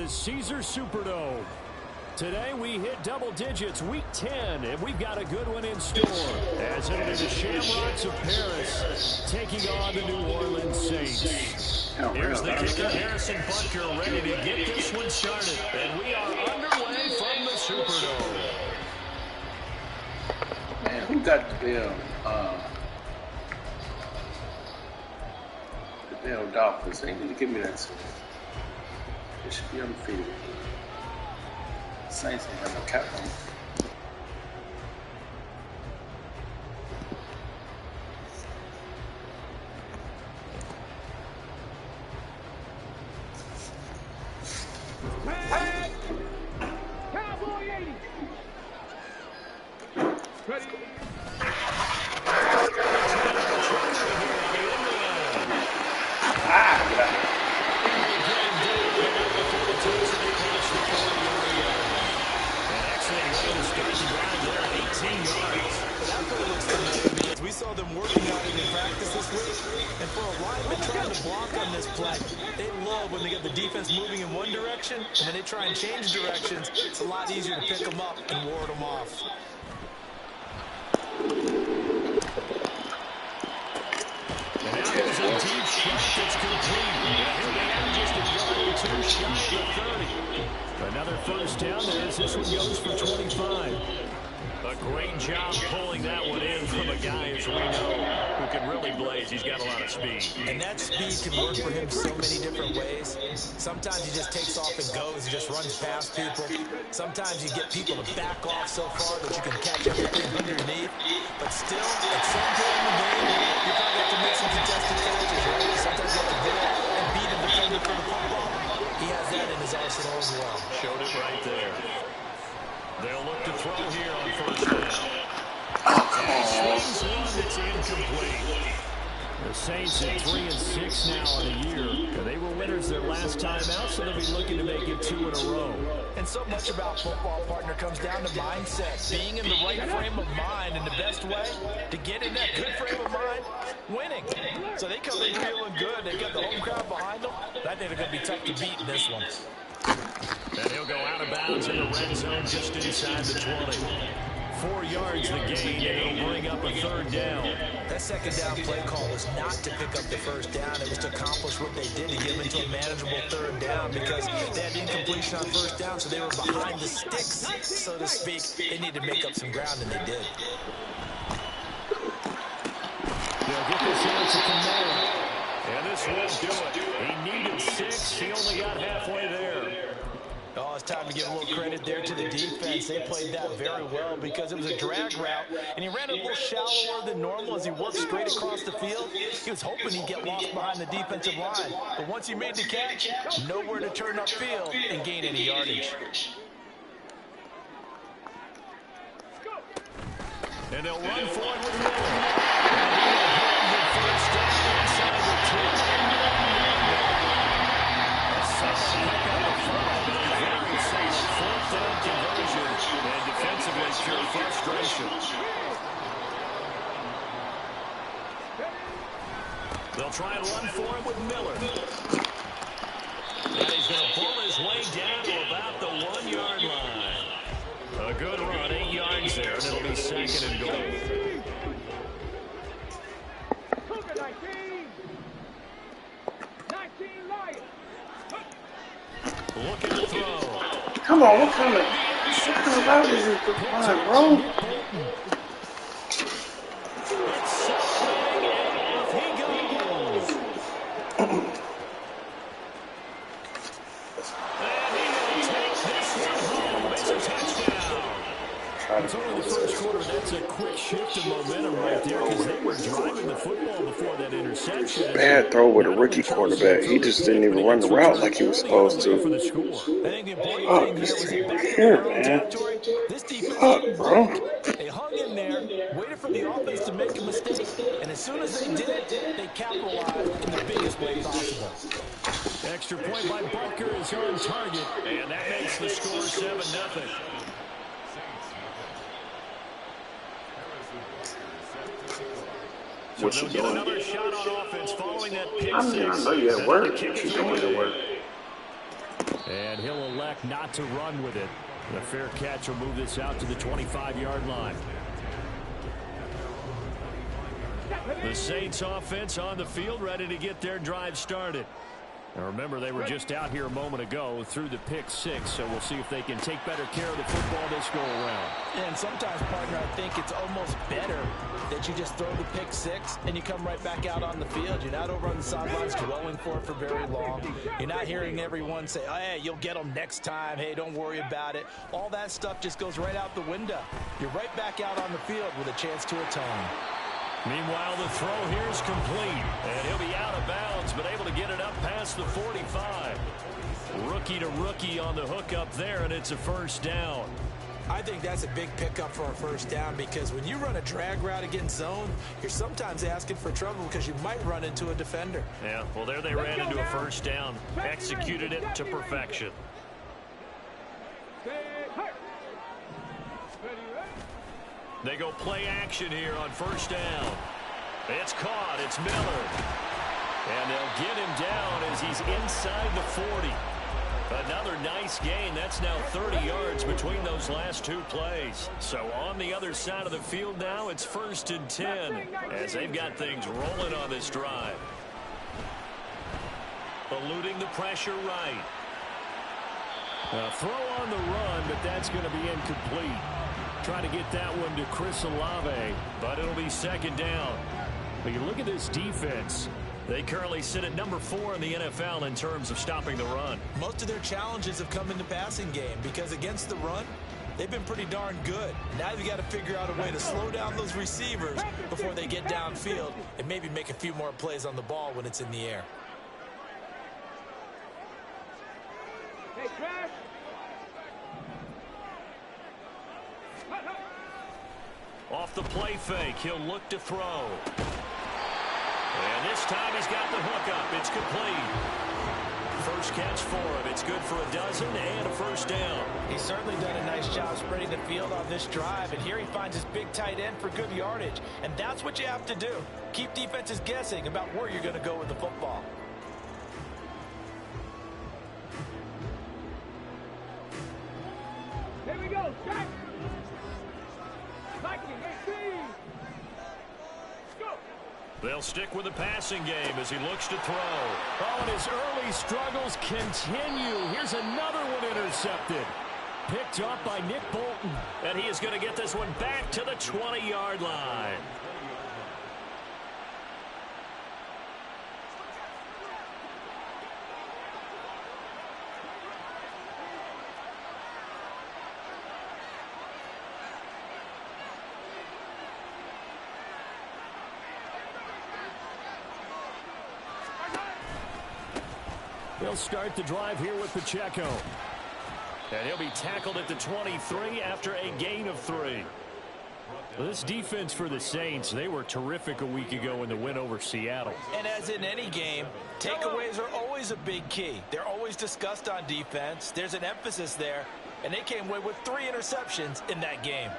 the Caesars Superdome. Today we hit double digits, week 10, and we've got a good one in store. As it'll be the Shamrocks of Paris taking on the New Orleans Saints. Here's the kicker, Harrison Butker, ready to get this one started. And we are underway from the Superdome. Man, who got the damn Dolphins? They need to give me that soon. They should be undefeated. Saints ain't have no cap on. Cowboy 80. Ready. We saw them working on it in practice this week, and for a lineman trying to block on this play, they love when they get the defense moving in one direction, and when they try and change directions, it's a lot easier to pick them up and ward them off. And now there's a deep shot that's complete. Here they are, just a yard or two shy of 30. Another first down as this one goes for 25. A great job pulling that one in from a guy, as we know, who can really blaze. He's got a lot of speed. And that speed can work for him so many different ways. Sometimes he just takes off and goes. He just runs past people. Sometimes you get people to back off so far that you can catch everything underneath. But still, at some point in the game, you probably have to make some contested catches, right? Sometimes you have to go and beat a defender for the football. He has that in his arsenal as well. Showed it right there. They'll look to throw here on first down. Swings one that's incomplete. The Saints at 3-6 now in a year. They were winners their last time out, so they'll be looking to make it 2 in a row. And so much about football, partner, comes down to mindset. Being in the right frame of mind, and the best way to get in that good frame of mind, winning. So they come in feeling good. They got the home crowd behind them. I think they're going to be tough to beat in this one. And he'll go out of bounds in the red zone just inside the 20. 4 yards the gain, and it'll bring up a third down. That second down play call was not to pick up the first down. It was to accomplish what they did, to get them into a manageable third down, because they had incompletion on first down, so they were behind the sticks, so to speak. They needed to make up some ground, and they did. They'll get this out to Kamara. And this won't do it. He needed 6. He only got halfway there. Oh, it's time to give a little credit there to the defense. They played that very well because it was a drag route, and he ran a little shallower than normal as he worked straight across the field. He was hoping he'd get lost behind the defensive line, but once he made the catch, nowhere to turn upfield and gain any yardage. And they'll run for it with Miller. First down inside the 2. And defensively, pure frustration. They'll try and run for him with Miller. And he's going to pull his way down to about the 1 yard line. A good run, 8 yards there, and it'll be second and goal. Looking to throw. Come on, what kind of route is this behind, bro? It's only the first quarter. That's a quick shift of momentum right there because they were driving the football before that interception. Bad throw with a rookie quarterback. He just didn't even run the route like he was supposed to. Fuck, this team right here, man. Fuck, bro. They hung in there, waited for the offense to make a mistake, and as soon as they did, they capitalized in the biggest way possible. Extra point by Butker is on target, and that makes the score 7-0. So What you doing? Another shot on offense following that pick I know you at work. What you doing at work? And he'll elect not to run with it. The fair catch will move this out to the 25-yard line. The Saints offense on the field, ready to get their drive started. Now remember, they were just out here a moment ago through the pick six, so we'll see if they can take better care of the football this go around. And sometimes, partner, I think it's almost better that you just throw the pick six and you come right back out on the field. You're not over on the sidelines dwelling for it for very long. You're not hearing everyone say, oh, hey, you'll get them next time. Hey, don't worry about it. All that stuff just goes right out the window. You're right back out on the field with a chance to atone. Meanwhile, the throw here is complete, and he'll be out of bounds, but able to get it up past the 45. Rookie to rookie on the hook up there, and it's a first down. I think that's a big pickup for a first down because when you run a drag route against zone, you're sometimes asking for trouble because you might run into a defender. Yeah, well, there they ran into a first down, executed it to perfection. They go play action here on first down. It's caught. It's Miller. And they'll get him down as he's inside the 40. Another nice gain. That's now 30 yards between those last two plays. So on the other side of the field now, it's 1st and 10 as they've got things rolling on this drive. Eluding the pressure right. A throw on the run, but that's going to be incomplete. Trying to get that one to Chris Olave, but it'll be second down. But you look at this defense. They currently sit at number 4 in the NFL in terms of stopping the run. Most of their challenges have come in the passing game because against the run, they've been pretty darn good. Now you've got to figure out a way to slow down those receivers before they get downfield and maybe make a few more plays on the ball when it's in the air. Hey, Crash. Off the play fake, he'll look to throw. And this time he's got the hook up. It's complete. First catch for him. It's good for a dozen and a first down. He's certainly done a nice job spreading the field on this drive. And here he finds his big tight end for good yardage. And that's what you have to do. Keep defenses guessing about where you're going to go with the football. Here we go. Strike. They'll stick with the passing game as he looks to throw. Oh, and his early struggles continue. Here's another one intercepted. Picked up by Nick Bolton. And he is going to get this one back to the 20-yard line. They'll start the drive here with Pacheco. And he'll be tackled at the 23 after a gain of 3. Well, this defense for the Saints, they were terrific a week ago in the win over Seattle. And as in any game, takeaways are always a big key. They're always discussed on defense. There's an emphasis there. And they came away with 3 interceptions in that game.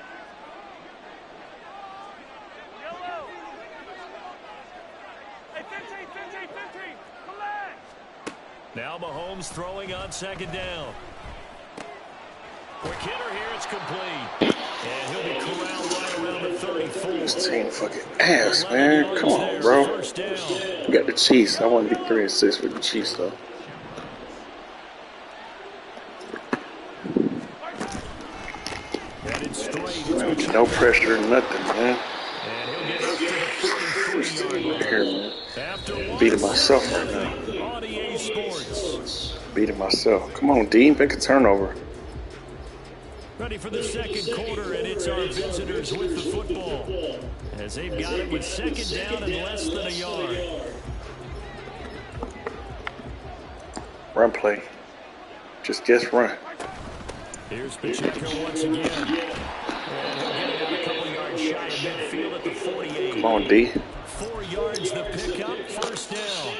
Now Mahomes throwing on second down. Quick hitter here, it's complete. And he'll be corralled right around the 34. This team fucking ass, man. Come on, bro. We got the Chiefs. I want to be 3-6 with the Chiefs, though. Man, no pressure, nothing, man. And he'll get up to the 33-yard line. Here, beating myself right now. Beating myself. Come on, Dean, make a turnover. Ready for the second quarter, and it's our visitors with the football. As they've got it with second down and less than a yard. Run play. Just run. Here's Pacheco once again. And he'll get it a couple yards shy of midfield at the 48. Come on, D. 4 yards the pickup, first down.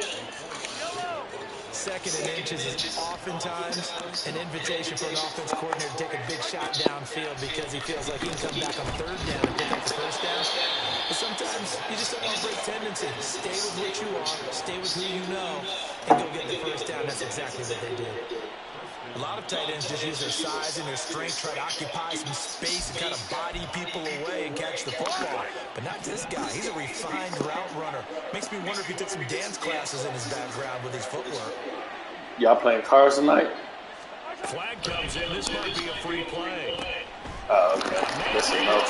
Second and inches is oftentimes an invitation for an offense coordinator to take a big shot downfield because he feels like he can come back on third down and pick up the first down. But sometimes you just don't want to break tendency. Stay with what you are, stay with who you know, and go get the first down. That's exactly what they did. A lot of tight ends just use their size and their strength, try to occupy some space and kind of body people away and catch the football. But not this guy. He's a refined route runner. Makes me wonder if he took some dance classes in his background with his footwork. Y'all playing cards tonight? Flag comes in. This might be a free play. Oh, okay. This is no.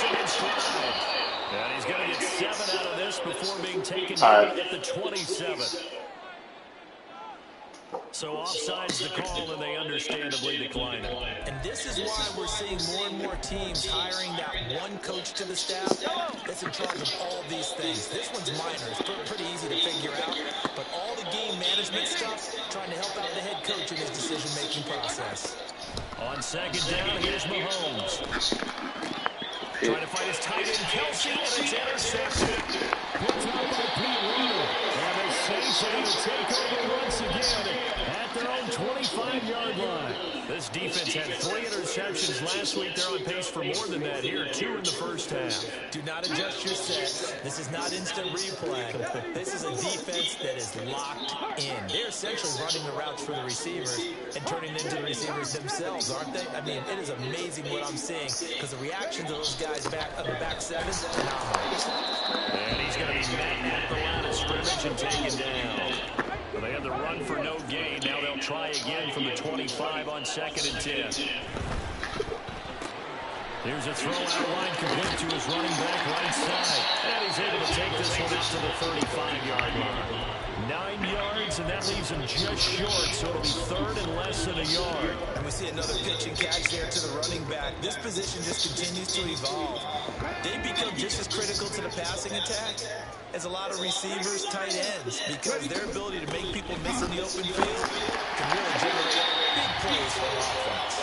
And he's going to get 7 out of this before being taken down at the 27. So offside's the call, and they understandably decline it. And this is why we're seeing more and more teams hiring that one coach to the staff that's in charge of all of these things. This one's minor. It's pretty easy to figure out. But all the game management stuff, trying to help out the head coach in his decision-making process. On second down, here's Mahomes. Trying to fight his tight end, Kelsey, and it's intercepted. Put out by Pete Runner. And the Saints are going to take over once again at their own 25-yard line. This defense had 3 interceptions last week. They're on pace for more than that here, 2 in the first half. Do not adjust your set. This is not instant replay. This is a defense that is locked in. They're essentially running the routes for the receivers and turning them into the receivers themselves, aren't they? I mean, it is amazing what I'm seeing because the reactions of those guys back of the back seven is phenomenal. And he's going to be met at the line of scrimmage and taken down. Well, they had the run for no gain. Now they'll try again from the 25 on 2nd and 10. Here's a throw out line complete to his running back right side. And he's able to take this one out to the 35-yard line. 9 yards, and that leaves him just short, so it'll be 3rd and less than a yard. And we see another pitch and catch there to the running back. This position just continues to evolve. They become just as critical to the passing attack as a lot of receivers, tight ends, because their ability to make people miss in the open field can really generate big plays for offense.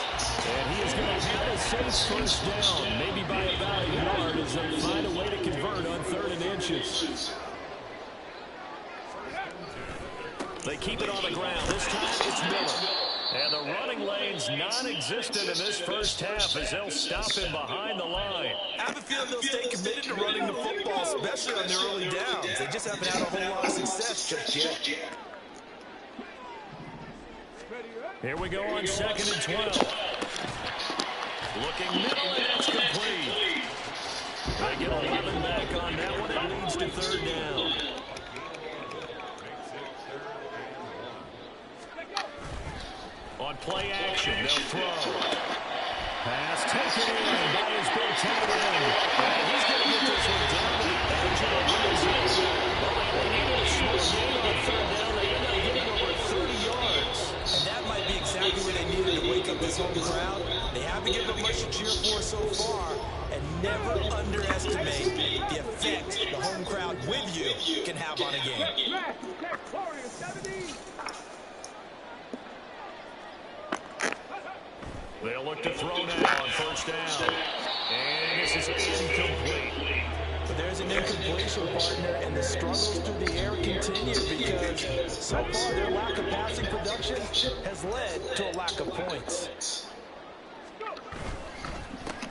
And he is going to have a Saints first down, maybe by about a yard, as they find a way to convert on 3rd and inches. They keep it on the ground. This time it's Miller. And the running lane's non-existent in this first half as they'll stop him behind the line. I have a feeling they'll stay committed to running the football, especially on their early downs. They just haven't had a whole lot of success just yet. Here we go on 2nd and 12. Looking middle, and that's complete. They get 11 back on that one. It leads to 3rd down. On play action, they'll throw. Pass taken in by his big tight end. And he's going to get this one down to the edge of the red zone. Well, they needed a small gain on 3rd down. They end up getting over 30 yards. And that might be exactly what they needed to wake up this home crowd. They haven't given them much to cheer for so far. And never underestimate the effect the home crowd with you can have on a game. They'll look to throw now on 1st down. And this is incomplete. But there's an incompletion, partner, and the struggles through the air continue because so far their lack of passing production has led to a lack of points.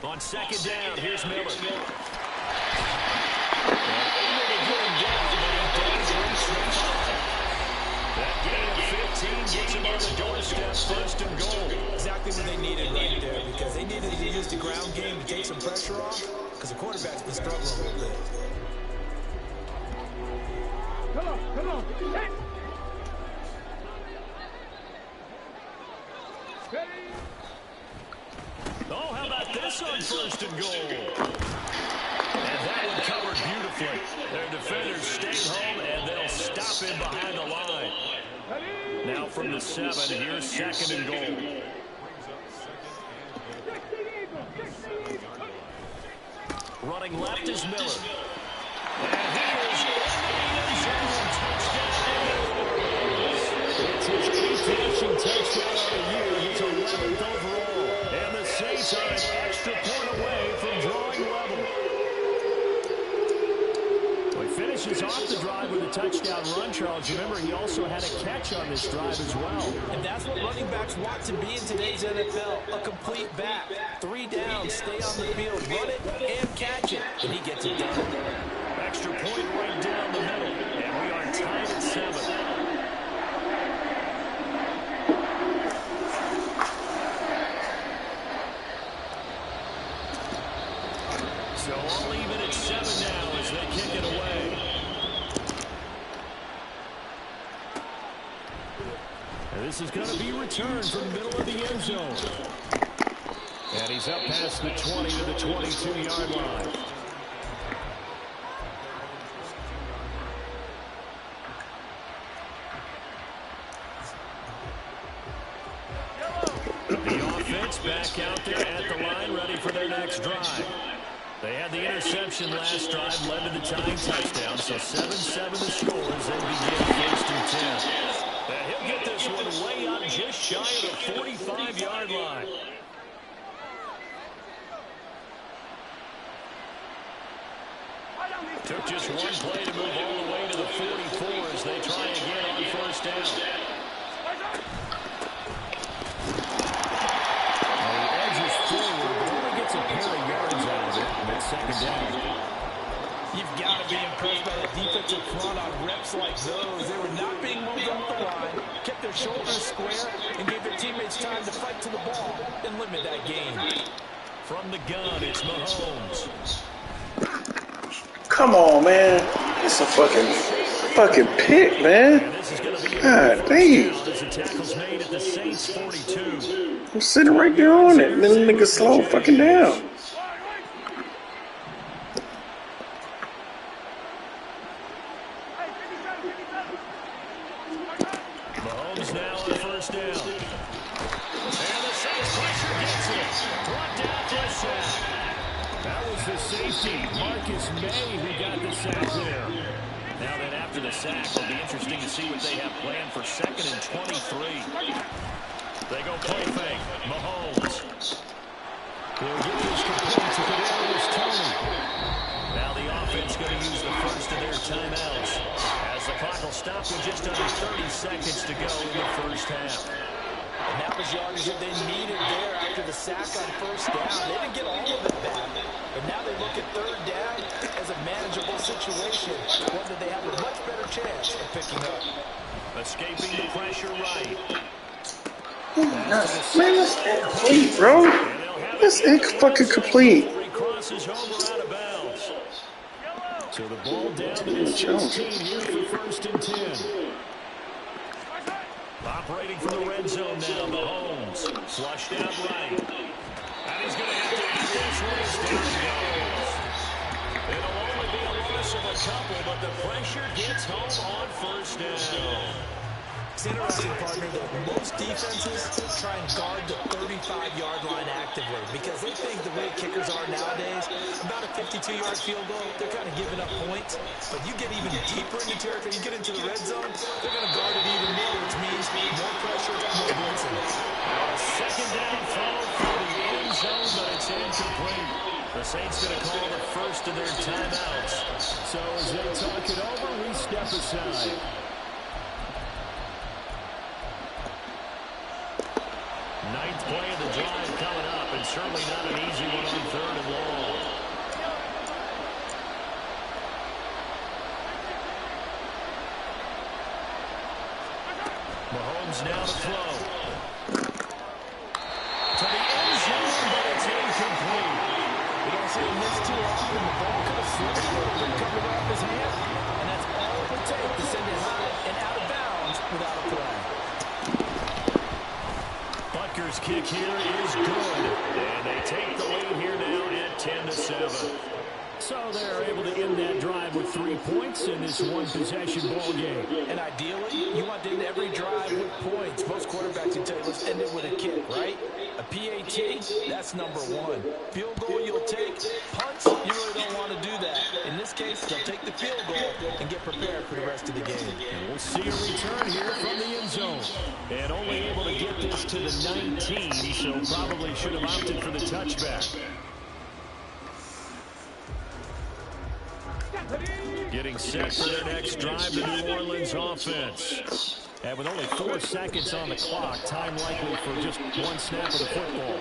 On 2nd down, here's Miller. That gain of 15 gets him on the doorstep, 1st and goal. Exactly what they needed right there because they needed to use the ground game to take some pressure off because the quarterback's been struggling a little bit. Come on. Hey. Oh, how about this on 1st and goal? And that one covered beautifully. Their defenders stay home, and they'll stop him behind the line. Now from the 7, here's 2nd and goal. Running left is Miller. And he is in the end zone. Touchdown. It's his 8th rushing touchdown of the year. He's 11th overall. And the Saints are an extra point away from drawing level. Well, he finishes off the drive with a touchdown run, Charles. Remember, he also had a catch on this drive as well. And that's what running backs want to be in today's NFL, a complete back. 3 downs, stay on the field, run it, and catch it. And he gets it done. Extra point right down the middle. And we are tied at 7. So I'll leave it at 7 now as they kick it away. And this is going to be returned from the middle of the end zone. And he's up past the 20 to the 22-yard line. The offense back out there at the line, ready for their next drive. They had the interception last drive, led to the tying touchdown, so 7-7 the score as they begin first and 10. And he'll get this one way up just shy of the 45-yard line. Took just one play to move all the way to the 44 as they try again on first down. The edge is forward, but only gets a pair of yards out of it, and it's second down. You've got to be impressed by the defensive front on reps like those. They were not being moved up the line, kept their shoulders square, and gave their teammates time to fight to the ball and limit that gain. From the gun, it's Mahomes. Come on, man. It's a fucking pick, man. God damn. I'm sitting right there on it. And then the nigga slow fucking down. Mahomes now on first down. And the Saints pressure gets it. Brought down for a sack. That was the safety, Marcus May, who got the sack there. Now then, after the sack, it'll be interesting to see what they have planned for 2nd and 23. They go play fake. Mahomes. He'll get this complete to Kadarius Toney. Now the offense going to use the first of their timeouts as the clock will stop with just under 30 seconds to go in the first half. And that was yardage that they needed there after the sack on first down. They didn't get all of it back. But now they look at third down as a manageable situation, one that they have a much better chance of picking up. Escaping the pressure right. Man, that's incomplete, bro. That's fucking complete. Crosses over out of bounds. So the ball down to the 16 here for first and 10. Operating from the red zone now, Mahomes. Flushed out right. And he's going to have to eat this one as down he goes. It'll only be a loss of a couple, but the pressure gets home on first down. It's interesting, partner, that most defenses try and guard the 35-yard line actively because they think the way kickers are nowadays, about a 52-yard field goal, they're kind of giving up points. But you get even deeper into territory, you get into the red zone, they're going to guard it even more, which means more pressure, more blitzing. A second down throw for the end zone, but it's incomplete. The Saints going to call the first of their timeouts. So as they talk it over, we step aside. Ninth play of the drive coming up, and certainly not an easy one on 3rd and long. Mahomes now to throw. To the end zone, but it's incomplete. You don't see him miss too often. The ball could have slipped a little bit coming off his hand, and that's all it would take to send it high and out of bounds without a play. Butker's kick here is good, and they take the lead here now at 10-7. So they're able to end that drive with 3 points in this one-possession ball game. And ideally, you want to end every drive with points. Most quarterbacks will tell you, let's end it with a kick, right? A PAT, that's number one. Field goal you'll take. Punts, you really don't want to do that. In this case, they'll take the field goal and get prepared for the rest of the game. And we'll see a return here from the end zone. And only able to get this to the 19, so probably should have opted for the touchback. Getting set for their next drive, the New Orleans offense. And with only 4 seconds on the clock, time likely for just one snap of the football.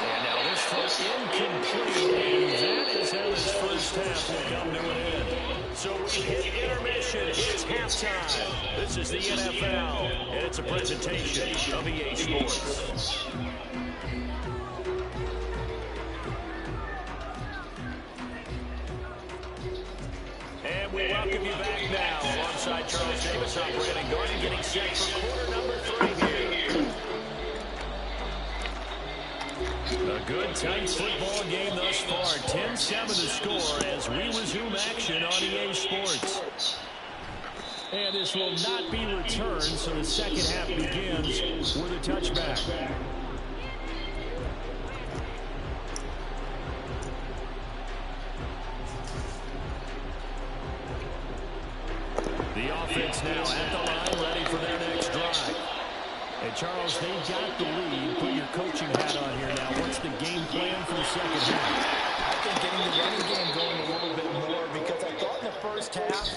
And now this throw incomplete, and that is how this first half will come to an end. So we hit intermission. It's halftime. This is the NFL, and it's a presentation of EA Sports. modus operandi going, getting set for quarter number 3 here. A good, tight football game thus far. 10-7 the score as we resume action on EA Sports. And this will not be returned, so the second half begins with a touchback. The offense now at the line, ready for their next drive. And Charles, they got the lead. Put your coaching hat on here now. What's the game plan for the second half? I think getting the running game going a little bit more, because I thought in the first half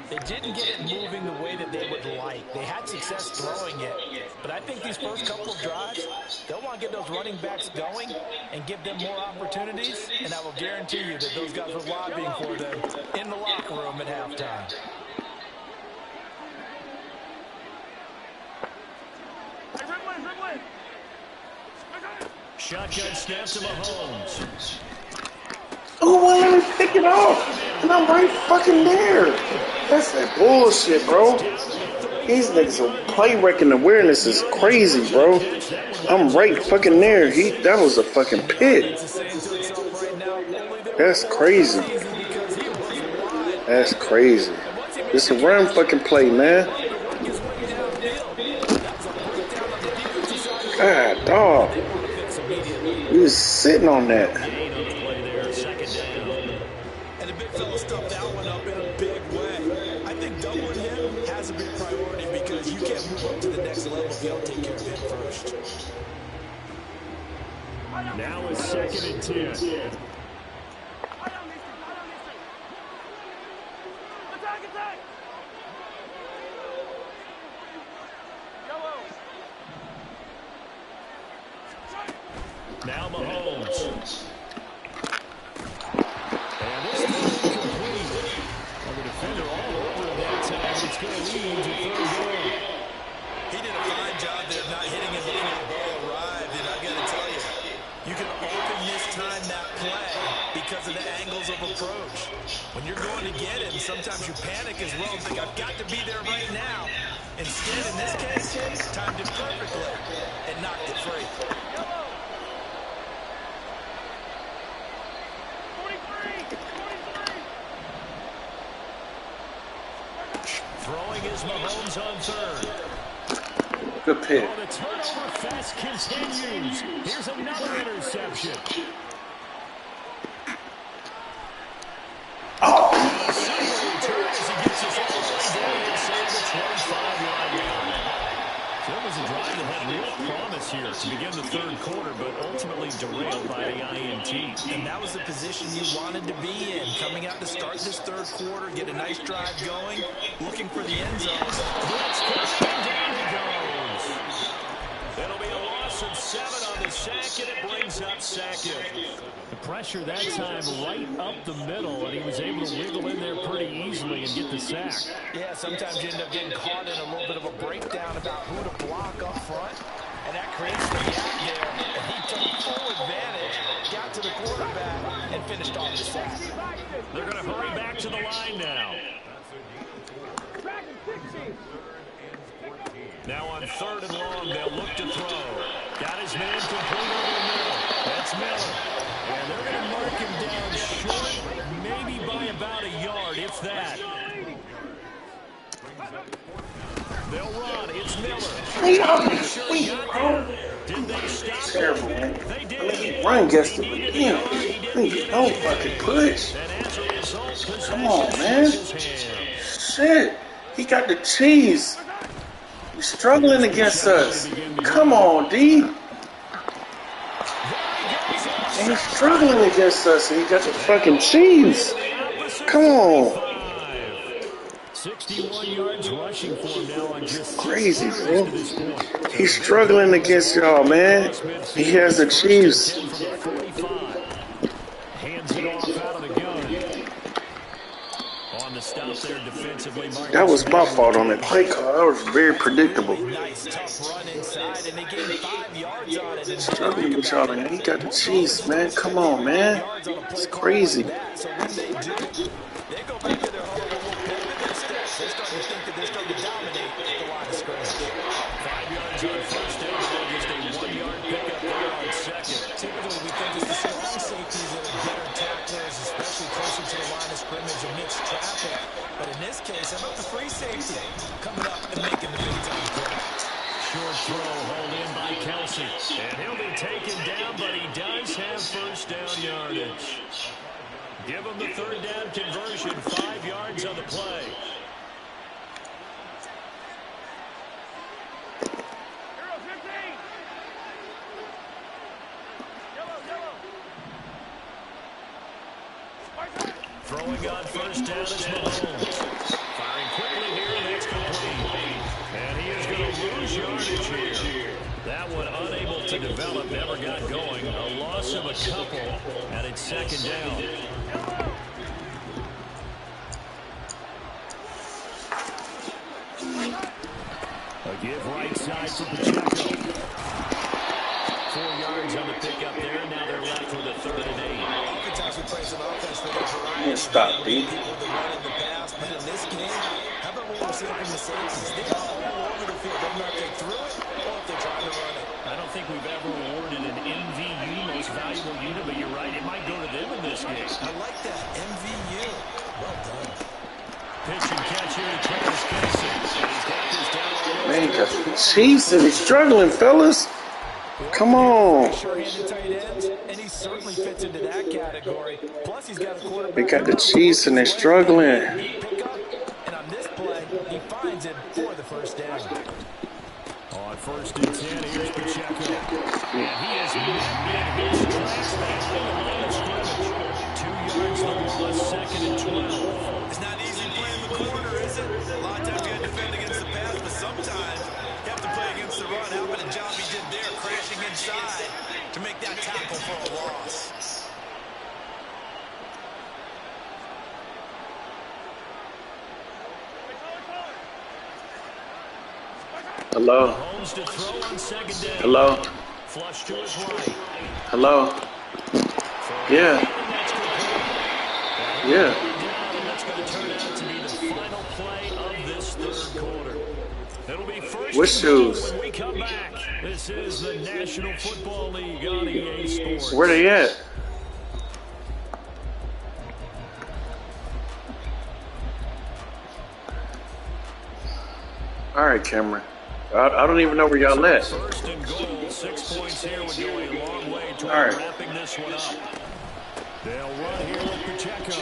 they didn't get it moving the way that they would like. They had success throwing it. But I think these first couple of drives, they'll want to get those running backs going and give them more opportunities. And I will guarantee you that those guys were lobbying for them in the locker room at halftime. Shotgun snap to Mahomes. Oh, why did I pick it off? And I'm right fucking there. That's that bullshit, bro. These niggas are play wrecking awareness is crazy, bro. I'm right fucking there. That was a fucking pick. That's crazy. That's crazy. It's a run fucking play, man. God, dog. He was sitting on that. And the big fella stuffed that one up in a big way. I think doubling him has a big priority because you can't move up to the next level if you don't take care of him first. Now it's 2nd and 10. Now Mahomes. And this is incomplete. Well, the defender all over him that time. It's going to lead to 3rd down. He did a fine job there of not hitting him before the ball arrived. And I got to tell you, you can often mistime that play because of the angles of approach. When you're going to get him, sometimes you panic as well and think, I've got to be there right now. Instead, in this case, timed it perfectly and knocked it free. Throwing is Mahomes on 3rd. Good pick. Oh, the turnover fest continues. Here's another interception. Oh. Returns, he gets us all the way down inside the 25-yard line. So it was a drive that had real promise here to begin the 3rd quarter, but ultimately derailed by the INT. And that was the position you wanted to be in. Coming out to start this 3rd quarter, get a nice drive going, looking for the end zone. Blitz coming, down he goes. It'll be a loss of 7 on the sack, and it brings up 2nd. The pressure that time right up the middle, and he was able to wiggle in there pretty easily and get the sack. Yeah, sometimes you end up getting caught in a little bit of a breakdown about who to block up front, and that creates the gap there. And he took full advantage, got to the quarterback, and finished off the sack. They're going to hurry back to the line now. Now on 3rd and long, they'll look to throw. Got his man complete over the middle. That's Miller. And they're going to mark him down short, maybe by about a yard, if that. They'll run. It's Miller. Did they stop him? Terrible, man. They did. I mean, he run against him. Damn. No fucking push. And as a result, Come on, man. Shit. He got the cheese. He's struggling against us. Come on, D. And he's struggling against us, and he got the fucking cheese. Come on. 61 yards rushing for him now on just crazy, bro. He's struggling against y'all, man. He has the Chiefs. Hands it off out of the gun. On the stop there defensively. That was my fault on that play call. That was very predictable. Nice tough run inside, and they gained 5 yards on it. Struggling with y'all, man. He got the cheese, man. Come on, man. It's crazy. So when they do, they go back to their home. They're starting to think that they're starting to dominate at the line of scrimmage. 5 yards on first down, and just a 1-yard pickup there on second. Typically, we think it's the strong safeties that are better tacklers, especially closer to the line of scrimmage amidst traffic. But in this case, how about the free safety coming up and making the big-time play? Short throw hauled in by Kelsey. And he'll be taken down, but he does have first down yardage. Give him the third down conversion, 5 yards on the play. Throwing on first down is Mahomes. Firing quickly here, and that's complete. And he is going to lose yardage here. That one unable to develop, never got going. A loss of a couple, and it's second down. A give right side to Pacheco. 4 yards on the pickup there. Now they're left with a 3rd and 8. Oftentimes we praise an offense for their variety. Stop, D. People that run in the past, but in this game, how about what we're seeing from the safeties? They are all over the field. They're not getting through it, or if they're trying to run it. I don't think we've ever awarded an MVU, most valuable unit, but you're right, it might go to them in this game. I like that. MVU. Well done. Pitch and catch here to Travis Kelce. And he's got this down. Man, got the Chiefs and he's struggling, fellas. Come on. Sure-handed tight ends, and he certainly fits into that category. Plus, he's got a quarterback. They got the Chiefs and they're struggling. And on this play, he finds it for the first down. On 1st and 10, here's Pacheco. And he has met in his tracks behind the line of scrimmage. 2 yards the ball, 2nd and 12. It's not easy playing the corner, is it? A lot of times you got to defend against the pass, but sometimes you have to play against the run. How about a job he did there, crashing inside to make that tackle for a loss? Hello. Holmes to throw on 2nd down. Hello. Flush to his right. Hello. Yeah. Yeah. And that's going to turn out to be the final play of this 3rd quarter. It'll be first What shoes? when we come back. This is the National Football League on EA Sports. Where they at? All right, Cameron. I don't even know where y'all at. 1st and goal, 6 points here would go a long way toward All right. wrapping this one up. They'll run here with Pacheco.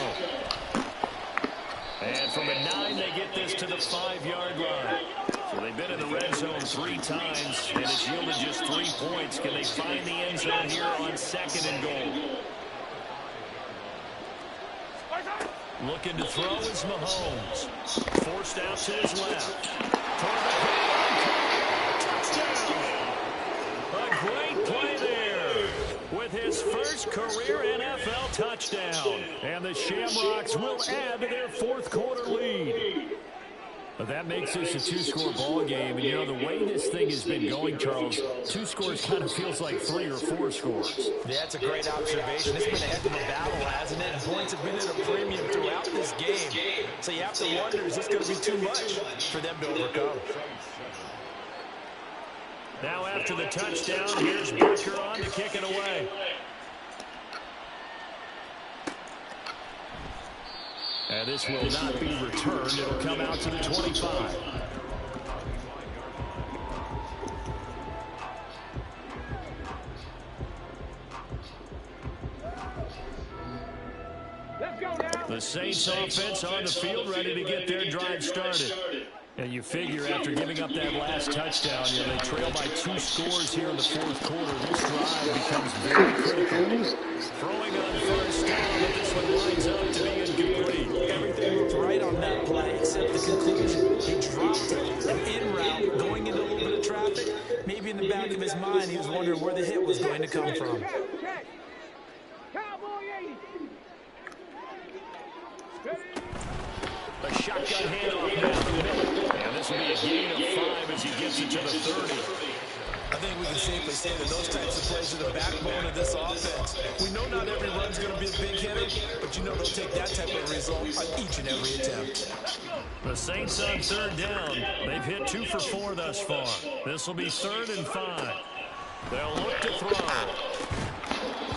And from the 9, they get this to the 5-yard line. So they've been in the red zone 3 times, and it's yielded just 3 points. Can they find the end zone here on 2nd and goal? Looking to throw is Mahomes. Forced out to his left. A great play there with his first career NFL touchdown. And the Shamrocks will add to their 4th quarter lead. But that makes this a 2-score ball game. And, you know, the way this thing has been going, Charles, 2 scores kind of feels like 3 or 4 scores. Yeah, that's a great observation. It's been a heck of a battle, hasn't it? And points have been at a premium throughout this game. So you have to wonder, is this going to be too much for them to overcome? Now after the touchdown, here's Booker on to kick it away. And this will not be returned. It'll come out to the 25. Let's go now. The Saints offense on the field, ready to get their drive started. And you figure after giving up that last touchdown, you know, they trail by 2 scores here in the 4th quarter. This drive becomes very critical. Throwing on first down, but this one lines up to be incomplete. Everything looked right on that play except the conclusion. He dropped it, an in route, going into a little bit of traffic. Maybe in the back of his mind, he was wondering where the hit was going to come from. Cowboy 80. A shotgun handoff down the middle. And this will be a gain of 5 as he gets it to the 30. I think we can safely say that those types of plays are the backbone of this offense. We know not every run's going to be a big hitter, but you know they'll take that type of result on each and every attempt. The Saints on third down. They've hit 2 for 4 thus far. This will be 3rd and 5. They'll look to throw.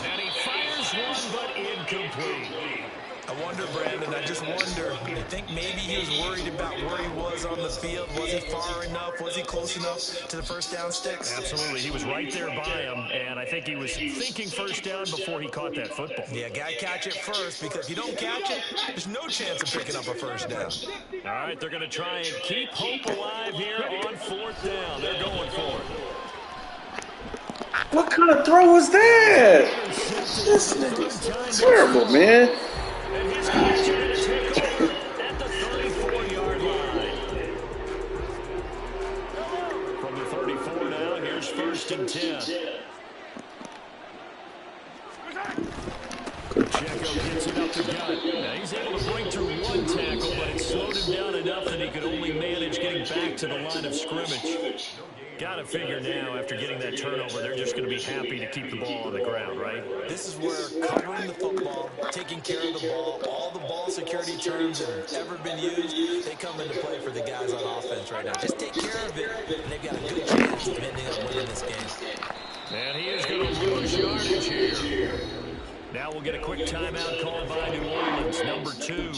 And he fires one, but incomplete. I wonder, Brandon, I just wonder, I think maybe he was worried about where he was on the field. Was he far enough? Was he close enough to the first down sticks? Absolutely. He was right there by him, and I think he was thinking first down before he caught that football. Yeah, got to catch it first, because if you don't catch it, there's no chance of picking up a first down. All right, they're going to try and keep hope alive here on 4th down. They're going for it. What kind of throw was that? This nigga's terrible, man. And his guys are going to take over at the 34-yard line. From the 34 now, here's 1st and 10. Pacheco gets it up the gut. Now he's able to break through 1 tackle, but it slowed him down enough that he could only manage getting back to the line of scrimmage. Got to figure now, after getting that turnover, they're just going to be happy to keep the ball on the ground, right? This is where covering the football, taking care of the ball, all the ball security terms that have ever been used, they come into play for the guys on offense right now. Just take care of it, and they've got a good chance of ending up winning this game. And he is going to lose yardage here. Now we'll get a quick timeout called by New Orleans, number 2.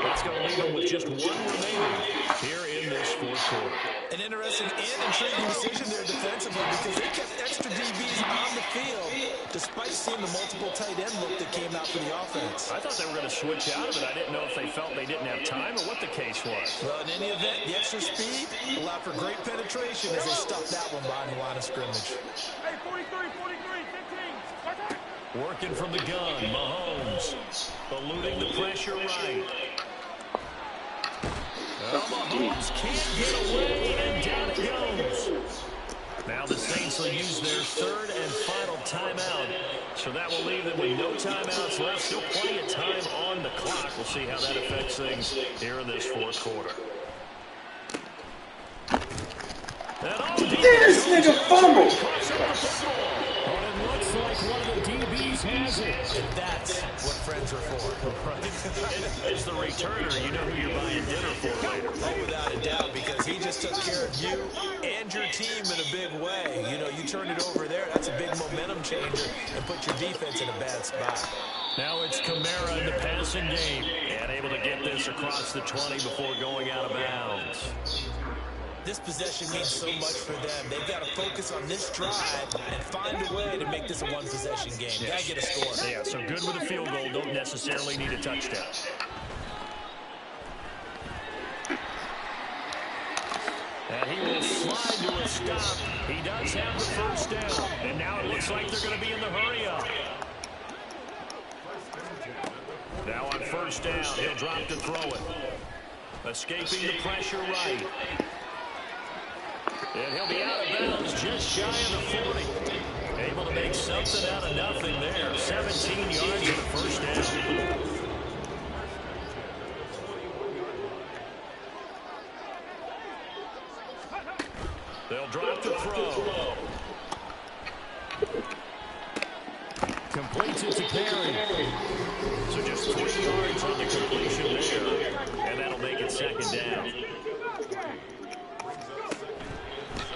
That's going to leave them with just 1 remaining here in this 4th quarter. An interesting and intriguing decision there defensively, because they kept extra DBs on the field despite seeing the multiple tight end look that came out for the offense. I thought they were going to switch out of it. I didn't know if they felt they didn't have time or what the case was. Well, in any event, the extra speed allowed for great penetration as they stuffed that one behind the line of scrimmage. Hey, 43, 43, 15. Working from the gun, Mahomes eluding the pressure right. Well, Mahomes can't get away, and down it goes. Now the Saints will use their 3rd and final timeout. So that will leave them with no timeouts left. Still plenty of time on the clock. We'll see how that affects things here in this 4th quarter. This nigga fumbled. And it looks like one of the DBs has it. And that's what friends are for. As the returner, you know who you're buying dinner for later. Oh, without a doubt, because he just took care of you and your team in a big way. You know, you turn it over there, that's a big momentum changer, and put your defense in a bad spot. Now it's Kamara in the passing game, and able to get this across the 20 before going out of bounds. This possession means so much for them. They've got to focus on this drive and find a way to make this a one-possession game. Got to get a score. Yeah, so good with a field goal. Don't necessarily need a touchdown. And he will slide to a stop. He does have the first down. And now it looks like they're going to be in the hurry-up. Now on first down, he'll drop to throw it. Escaping the pressure right. And he'll be out of bounds just shy of the 40. Able to make something out of nothing there. 17 yards in the first down. They'll drop the throw. Completes it to Perry. So just 3 yards on the completion there. And that'll make it 2nd down.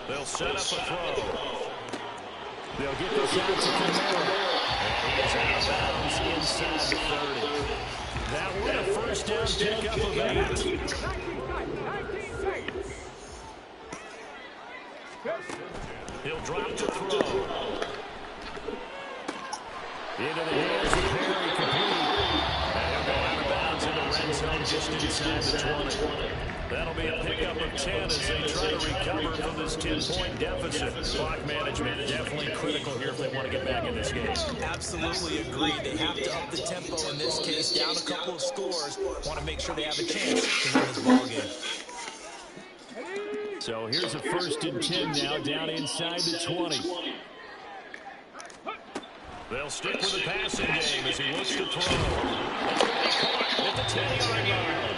They'll set up a throw. They'll get this out to Kamara. And he is out of bounds inside the 30. That one a first down pickup of 8. He'll drop to throw. Into the hands of Perry, complete. And he'll go out of bounds in the red zone just inside the 20. That'll be a pickup of 10 as they try to recover from this 10-point deficit. Clock management definitely critical here if they want to get back in this game. Absolutely agreed. They have to up the tempo in this case, down a couple of scores. Want to make sure they have a chance to win this ballgame. So here's a 1st and 10 now, down inside the 20. They'll stick with the passing game as he looks to throw. At the 10-yard line.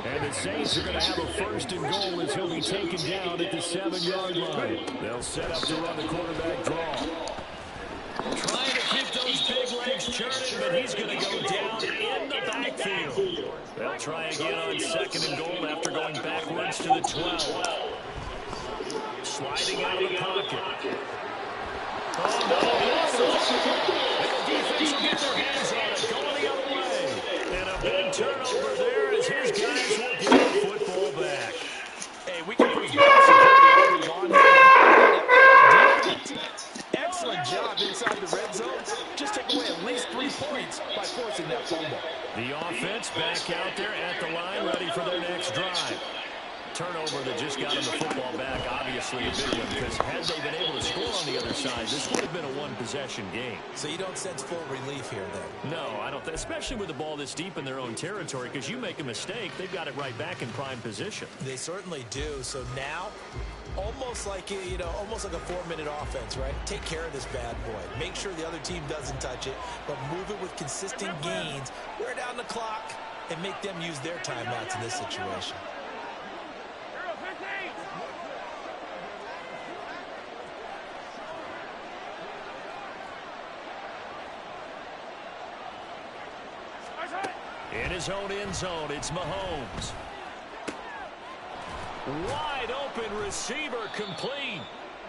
And the Saints are going to have a 1st and goal as he'll be taken down at the 7-yard line. They'll set up to run the quarterback draw. Trying to keep those big legs churning, but he's going to go down in the backfield. They'll They'll try again on 2nd and goal after going backwards to the 12. Sliding out of the pocket. Oh, no, he lost it. And the defense will get their hands on it, going the other way. And a big turnover there as his guys will get the football back. Hey, we can prove ball security all we want here. Defense. Excellent job inside the red zone. Just take away at least 3 points by forcing that fumble. The offense back out there at the line, ready for their next drive. Turnover that just got them the football back, obviously a big one, because had they been able to score on the other side, this would have been a one-possession game. So you don't sense full relief here, then? No, I don't, especially with the ball this deep in their own territory, because you make a mistake, they've got it right back in prime position. They certainly do. So now, almost like a 4-minute offense, right? Take care of this bad boy. Make sure the other team doesn't touch it, but move it with consistent gains. Wear down the clock and make them use their timeouts in this situation. In his own end zone, it's Mahomes. Wide open receiver complete.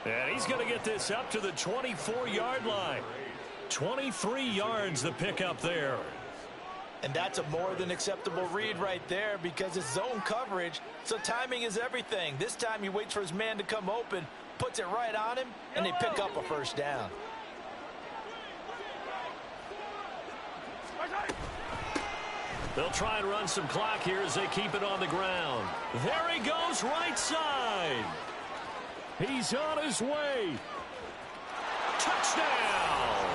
And he's going to get this up to the 24-yard line. 23 yards the pickup there. And that's a more than acceptable read right there because it's zone coverage, so timing is everything. This time he waits for his man to come open, puts it right on him, and they pick up a first down. They'll try and run some clock here as they keep it on the ground. There he goes, right side. He's on his way. Touchdown!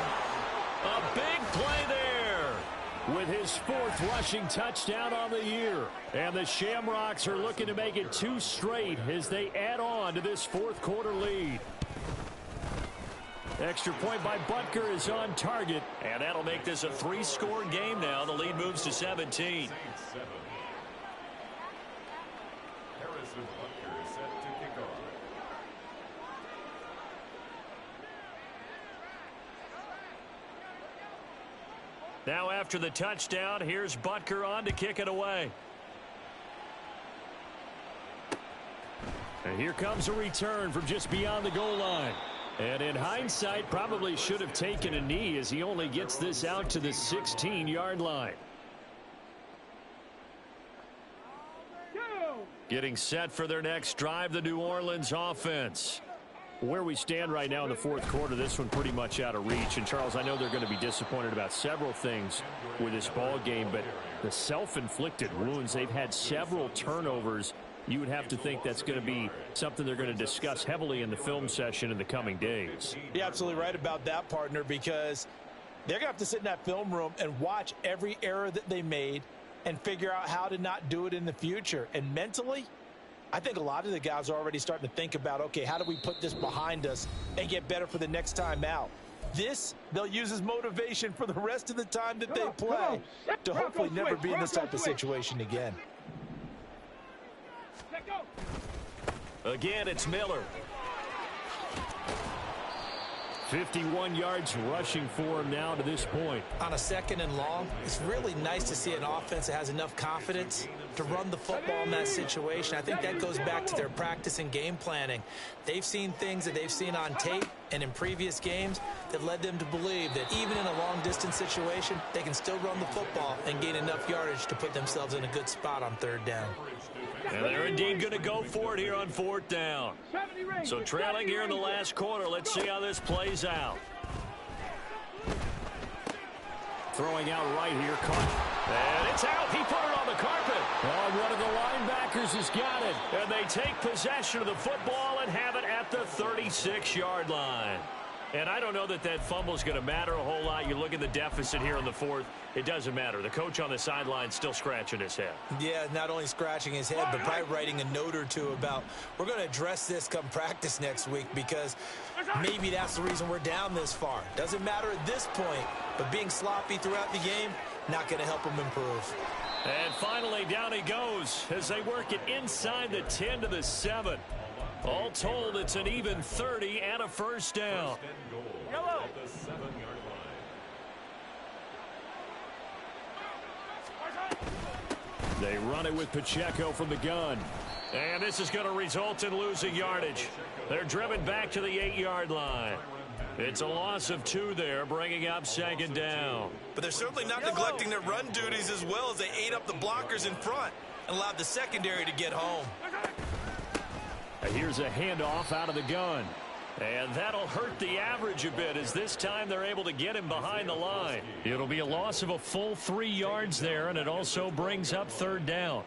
A big play there with his 4th rushing touchdown on the year. And the Shamrocks are looking to make it 2 straight as they add on to this 4th quarter lead. Extra point by Butker is on target, and that'll make this a 3-score game now. The lead moves to 17. Now after the touchdown, here's Butker on to kick it away. And here comes a return from just beyond the goal line. And in hindsight, probably should have taken a knee as he only gets this out to the 16-yard line. Getting set for their next drive, the New Orleans offense. Where we stand right now in the 4th quarter, this one pretty much out of reach. And, Charles, I know they're going to be disappointed about several things with this ball game, but the self-inflicted wounds, they've had several turnovers. You would have to think that's going to be something they're going to discuss heavily in the film session in the coming days. You're absolutely right about that, partner, because they're going to have to sit in that film room and watch every error that they made and figure out how to not do it in the future. And mentally, I think a lot of the guys are already starting to think about, okay, how do we put this behind us and get better for the next time out? This, they'll use as motivation for the rest of the time that they play to hopefully never be in this type of situation again. Again, it's Miller. 51 yards rushing for him now to this point. On a 2nd and long, it's really nice to see an offense that has enough confidence to run the football in that situation. I think that goes back to their practice and game planning. They've seen things that they've seen on tape and in previous games that led them to believe that even in a long-distance situation, they can still run the football and gain enough yardage to put themselves in a good spot on 3rd down. And they're indeed going to go for it here on 4th down. So trailing here in the last quarter, let's see how this plays out. Throwing out right here, caught. And it's out. He put it on the carpet. Oh, one of the linebackers has got it. And they take possession of the football and have it at the 36-yard line. And I don't know that that fumble is going to matter a whole lot. You look at the deficit here in the 4th. It doesn't matter. The coach on the sideline still scratching his head. Yeah, not only scratching his head, but probably writing a note or two about we're going to address this come practice next week because maybe that's the reason we're down this far. Doesn't matter at this point, but being sloppy throughout the game, not going to help him improve. And finally, down he goes as they work it inside the 10 to the 7. All told, it's an even 30 and a first down. Yellow. They run it with Pacheco from the gun. And this is going to result in losing yardage. They're driven back to the 8-yard line. It's a loss of 2 there, bringing up 2nd down. But they're certainly not neglecting their run duties as well as they ate up the blockers in front and allowed the secondary to get home. Here's a handoff out of the gun. And that'll hurt the average a bit as this time they're able to get him behind the line. It'll be a loss of a full 3 yards there, and it also brings up 3rd down.